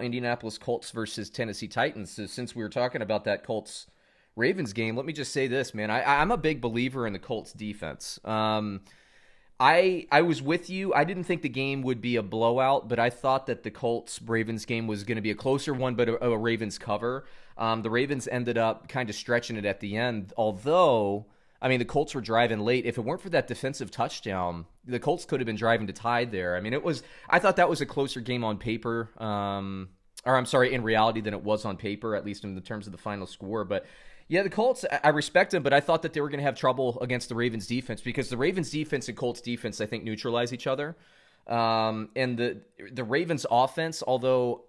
Indianapolis Colts versus Tennessee Titans. So since we were talking about that Colts Ravens game, let me just say this, man. I'm a big believer in the Colts defense. I was with you. I didn't think the game would be a blowout, but I thought that the Colts Ravens game was going to be a closer one, but a Ravens cover. The Ravens ended up kind of stretching it at the end, although I mean, the Colts were driving late. If it weren't for that defensive touchdown, the Colts could have been driving to tie there. I mean, I thought that was a closer game on paper, or I'm sorry, in reality than it was on paper, at least in the terms of the final score. But yeah, the Colts, I respect them, but I thought that they were going to have trouble against the Ravens defense because the Ravens defense and Colts defense, I think, neutralize each other. And the Ravens offense, although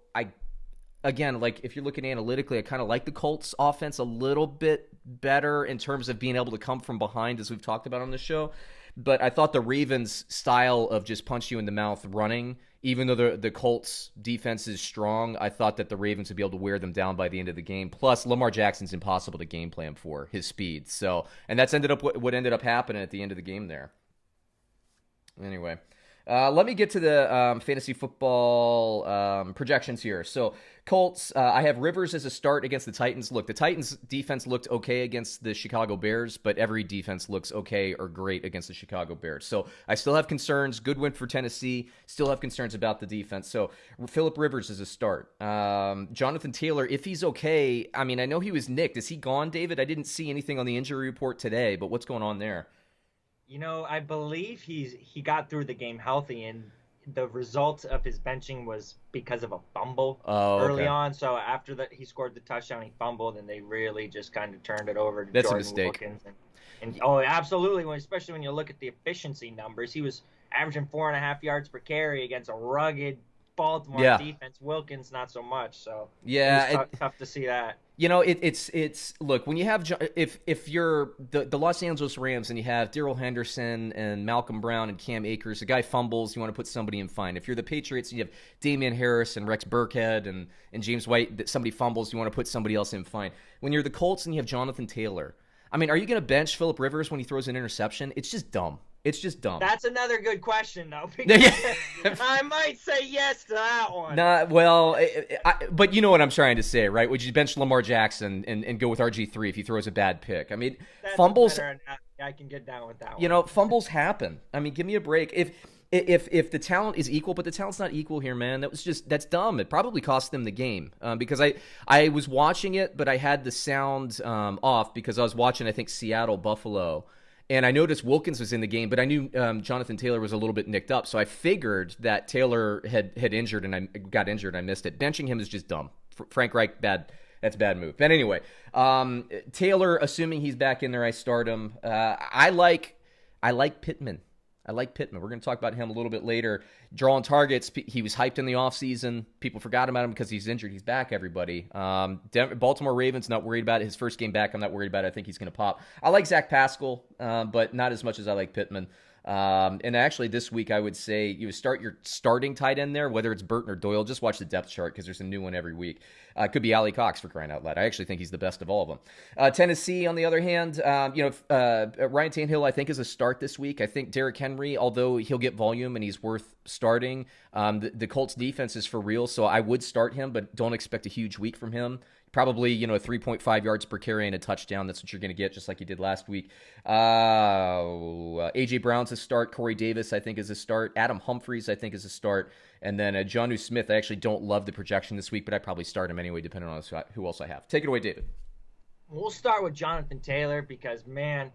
again, like if you're looking analytically, I kind of like the Colts offense a little bit better in terms of being able to come from behind, as we've talked about on the show. But I thought the Ravens' style of just punch you in the mouth running, even though the Colts' defense is strong, I thought that the Ravens would be able to wear them down by the end of the game. Plus, Lamar Jackson's impossible to game plan for, his speed. So, and that's ended up what ended up happening at the end of the game there. Anyway. Let me get to the fantasy football projections here. So, Colts, I have Rivers as a start against the Titans. Look, the Titans' defense looked okay against the Chicago Bears, but every defense looks okay or great against the Chicago Bears. So, I still have concerns. Good win for Tennessee. Still have concerns about the defense. So, Phillip Rivers is a start. Jonathan Taylor, if he's okay, I mean, I know he was nicked. Is he gone, David? I didn't see anything on the injury report today, but what's going on there? You know, I believe he got through the game healthy, and the result of his benching was because of a fumble early on. So after that, he scored the touchdown, he fumbled, and they really just kind of turned it over to That's Jordan a mistake. Wilkins. And oh, absolutely, especially when you look at the efficiency numbers, he was averaging 4.5 yards per carry against a rugged Baltimore defense. Wilkins not so much. So yeah, it was tough to see that. You know, it's look, when you have if you're the Los Angeles Rams and you have Darrell Henderson and Malcolm Brown and Cam Akers, the guy fumbles, you want to put somebody in fine. If you're the Patriots and you have Damian Harris and Rex Burkhead and James White, that somebody fumbles, you want to put somebody else in fine. When you're the Colts and you have Jonathan Taylor, I mean, are you going to bench Phillip Rivers when he throws an interception? It's just dumb. It's just dumb. That's another good question, though. Because I might say yes to that one. But you know what I'm trying to say, right? Would you bench Lamar Jackson and go with RG3 if he throws a bad pick? I mean, fumbles. I can get down with that one. You know, fumbles happen. I mean, give me a break. If the talent is equal, but the talent's not equal here, man, that's dumb. It probably cost them the game because I was watching it, but I had the sound off because I was watching, I think, Seattle Buffalo. And I noticed Wilkins was in the game, but I knew Jonathan Taylor was a little bit nicked up. So I figured that Taylor had injured and I got injured and I missed it. Benching him is just dumb. Frank Reich, that's a bad move. But anyway, Taylor, assuming he's back in there, I start him. I like Pittman. We're going to talk about him a little bit later. Drawing targets. He was hyped in the offseason. People forgot about him because he's injured. He's back, everybody. Baltimore Ravens, not worried about it. His first game back, I'm not worried about it. I think he's going to pop. I like Zach Pascal, but not as much as I like Pittman. And actually, this week, I would say you start your starting tight end there, whether it's Burton or Doyle. Just watch the depth chart because there's a new one every week. It could be Ali Cox, for crying out loud. I actually think he's the best of all of them. Tennessee, on the other hand, Ryan Tannehill, I think, is a start this week. I think Derrick Henry, although he'll get volume and he's worth starting, the Colts defense is for real, so I would start him, but don't expect a huge week from him. Probably, 3.5 yards per carry and a touchdown. That's what you're going to get, just like you did last week. A.J. Brown's a start. Corey Davis, I think, is a start. Adam Humphries, I think, is a start. And then Jonnu Smith, I actually don't love the projection this week, but I'd probably start him anyway, depending on who else I have. Take it away, David. We'll start with Jonathan Taylor because, man,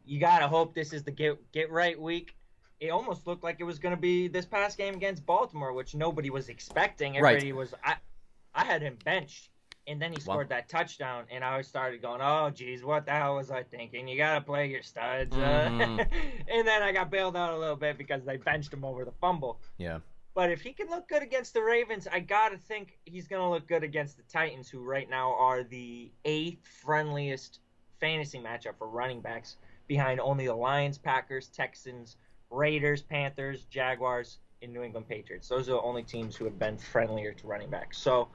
you got to hope this is the get right week. It almost looked like it was going to be this past game against Baltimore, which nobody was expecting. Everybody was – I had him benched. And then he scored that touchdown, and I started going, oh, geez, what the hell was I thinking? You got to play your studs. And then I got bailed out a little bit because they benched him over the fumble. Yeah. But if he can look good against the Ravens, I got to think he's going to look good against the Titans, who right now are the 8th friendliest fantasy matchup for running backs, behind only the Lions, Packers, Texans, Raiders, Panthers, Jaguars, and New England Patriots. Those are the only teams who have been friendlier to running backs. So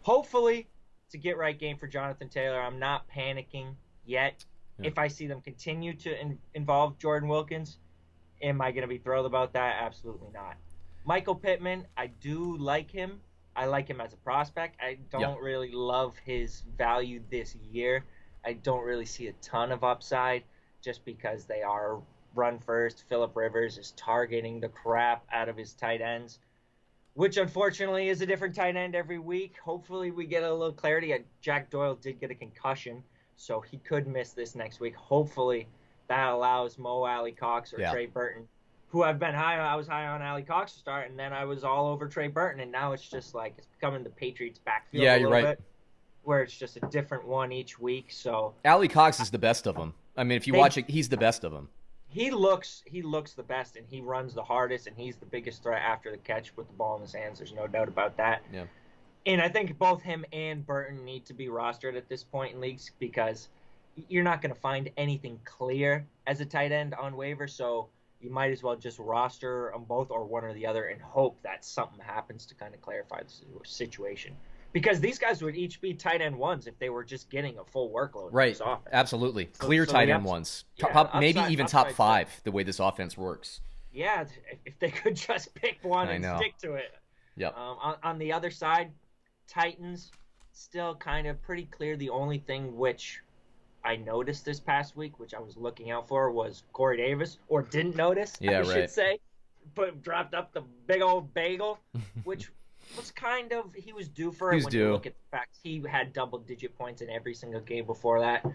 hopefully it's a get-right game for Jonathan Taylor. I'm not panicking yet. Yeah. If I see them continue to involve Jordan Wilkins, am I going to be thrilled about that? Absolutely not. Michael Pittman, I do like him, I like him as a prospect. I don't really love his value this year. I don't really see a ton of upside just because they are run first. Phillip Rivers is targeting the crap out of his tight ends, which unfortunately is a different tight end every week. Hopefully we get a little clarity. Jack Doyle did get a concussion, so he could miss this next week. Hopefully that allows Mo Alley-Cox or Trey Burton, who I've been high on. I was high on Alley-Cox to start, and then I was all over Trey Burton, and now it's just like it's becoming the Patriots' backfield a little bit, where it's just a different one each week. So Alley-Cox is the best of them. I mean, if you watch it, he's the best of them. He looks the best, and he runs the hardest, and he's the biggest threat after the catch with the ball in his hands. There's no doubt about that. Yeah. And I think both him and Burton need to be rostered at this point in leagues because you're not going to find anything clear as a tight end on waiver, so you might as well just roster them both or one or the other and hope that something happens to kind of clarify the situation. Because these guys would each be tight end ones if they were just getting a full workload. Right, absolutely. Clear tight end ones. Maybe even top 5, the way this offense works. Yeah, if they could just pick one and stick to it. Yep. On the other side, Titans, still kind of pretty clear. The only thing which I noticed this past week, which I was looking out for, was Corey Davis, or didn't notice, I should say, but dropped up the big old bagel, which was kind of, he was due for it when you look at the facts. He had double-digit points in every single game before that.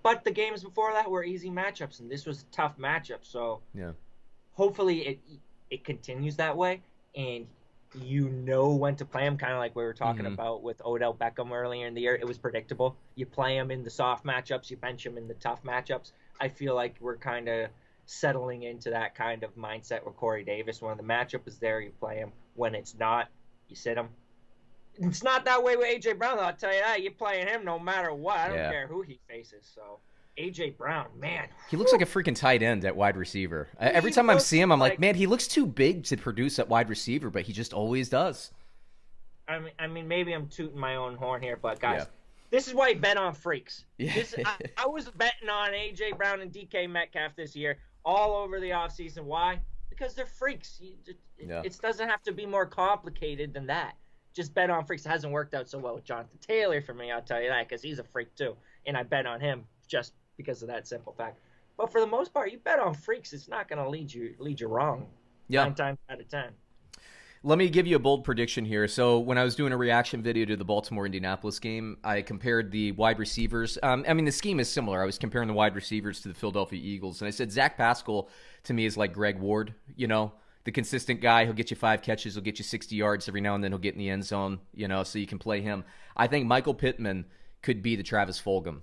But the games before that were easy matchups, and this was a tough matchup. So hopefully it continues that way, and you know when to play him, kind of like we were talking about with Odell Beckham earlier in the year. It was predictable. You play him in the soft matchups, you bench him in the tough matchups. I feel like we're kind of settling into that kind of mindset with Corey Davis. When the matchup is there, you play him. When it's not, you sit him. It's not that way with A.J. Brown, though. I'll tell you that. You're playing him no matter what. I don't care who he faces. So A.J. Brown, man. He looks like a freaking tight end at wide receiver. Every time I see him, I'm like, man, he looks too big to produce at wide receiver, but he just always does. I mean, maybe I'm tooting my own horn here, but guys, this is why you bet on freaks. I was betting on A.J. Brown and DK Metcalf this year all over the offseason. Why? Because they're freaks. It doesn't have to be more complicated than that. Just bet on freaks. It hasn't worked out so well with Jonathan Taylor for me, I'll tell you that, because he's a freak too. And I bet on him just because of that simple fact. But for the most part, you bet on freaks, it's not going to lead you wrong 9 times out of 10. Let me give you a bold prediction here. So when I was doing a reaction video to the Baltimore-Indianapolis game, I compared the wide receivers. I mean, the scheme is similar. I was comparing the wide receivers to the Philadelphia Eagles. And I said Zach Pascal, to me, is like Greg Ward, the consistent guy. He'll get you 5 catches. He'll get you 60 yards every now and then. He'll get in the end zone, so you can play him. I think Michael Pittman could be the Travis Fulgham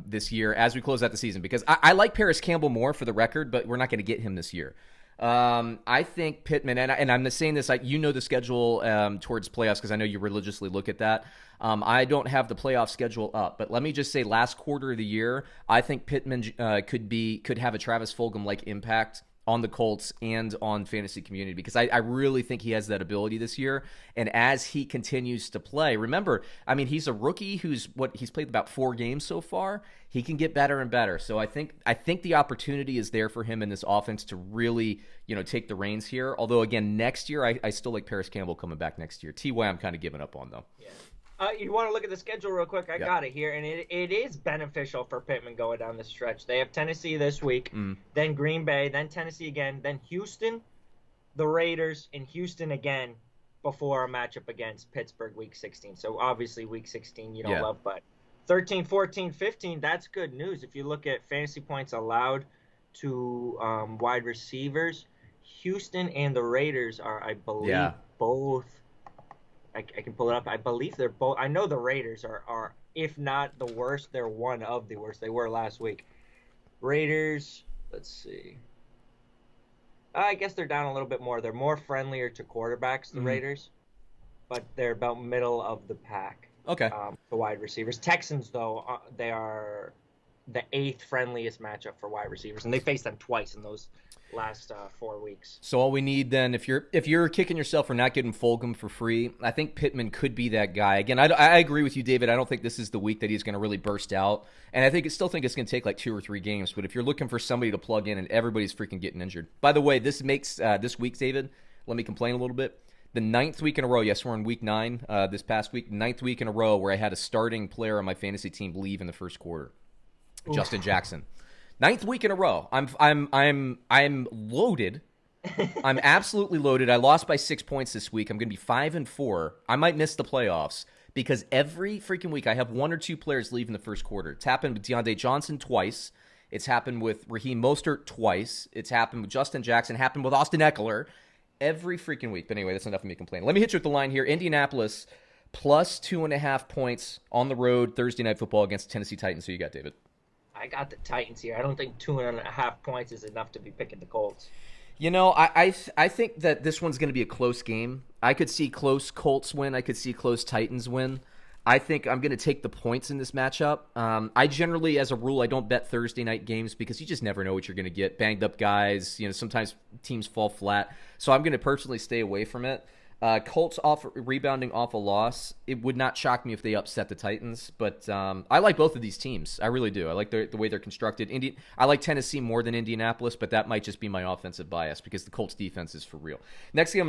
this year as we close out the season, because I like Paris Campbell more, for the record, but we're not going to get him this year. I think Pittman, and I'm saying this, you know the schedule towards playoffs because I know you religiously look at that. I don't have the playoff schedule up, but let me just say last quarter of the year, I think Pittman could have a Travis Fulgham-like impact on the Colts and on fantasy community, because I really think he has that ability this year. And as he continues to play, remember, I mean, he's a rookie he's played about 4 games so far. He can get better and better. So I think the opportunity is there for him in this offense to really, take the reins here. Although again, next year, I still like Paris Campbell coming back next year. T.Y. I'm kind of giving up on though. Yeah. You want to look at the schedule real quick? I got it here, and it is beneficial for Pittman going down the stretch. They have Tennessee this week, then Green Bay, then Tennessee again, then Houston, the Raiders, and Houston again before a matchup against Pittsburgh week 16. So obviously week 16 you don't love, but 13, 14, 15, that's good news. If you look at fantasy points allowed to wide receivers, Houston and the Raiders are, I believe, both. I can pull it up. I believe they're both. I know the Raiders are, if not the worst, they're one of the worst. They were last week. Raiders, let's see. I guess they're down a little bit more. They're more friendlier to quarterbacks, the Raiders, but they're about middle of the pack. Okay. The wide receivers. Texans, though, they are the 8th friendliest matchup for wide receivers, and they faced them twice in those last 4 weeks. So all we need then, if you're kicking yourself for not getting Fulgham for free, I think Pittman could be that guy. Again, I agree with you, David. I don't think this is the week that he's going to really burst out, and I still think it's going to take like 2 or 3 games. But if you're looking for somebody to plug in, and everybody's freaking getting injured. By the way, this makes this week, David, let me complain a little bit. the 9th week in a row. Yes, we're in week 9 this past week. 9th week in a row where I had a starting player on my fantasy team leave in the first quarter. Oof. Justin Jackson. 9th week in a row. I'm loaded. I'm absolutely loaded. I lost by 6 points this week. I'm going to be 5-4. I might miss the playoffs because every freaking week I have 1 or 2 players leave in the first quarter. It's happened with Deontay Johnson twice. It's happened with Raheem Mostert twice. It's happened with Justin Jackson. Happened with Austin Eckler. Every freaking week. But anyway, that's enough of me complaining. Let me hit you with the line here. Indianapolis plus 2.5 points on the road Thursday Night Football against Tennessee Titans. Who you got, David? I got the Titans here. I don't think 2.5 points is enough to be picking the Colts. You know, I think that this one's going to be a close game. I could see close Colts win. I could see close Titans win. I think I'm going to take the points in this matchup. I generally, as a rule, I don't bet Thursday night games because you just never know what you're going to get. Banged up guys, sometimes teams fall flat. So I'm going to personally stay away from it. Colts rebounding off a loss. It would not shock me if they upset the Titans, but I like both of these teams. I really do. I like the way they're constructed. I like Tennessee more than Indianapolis, but that might just be my offensive bias because the Colts defense is for real. Next game I'm going to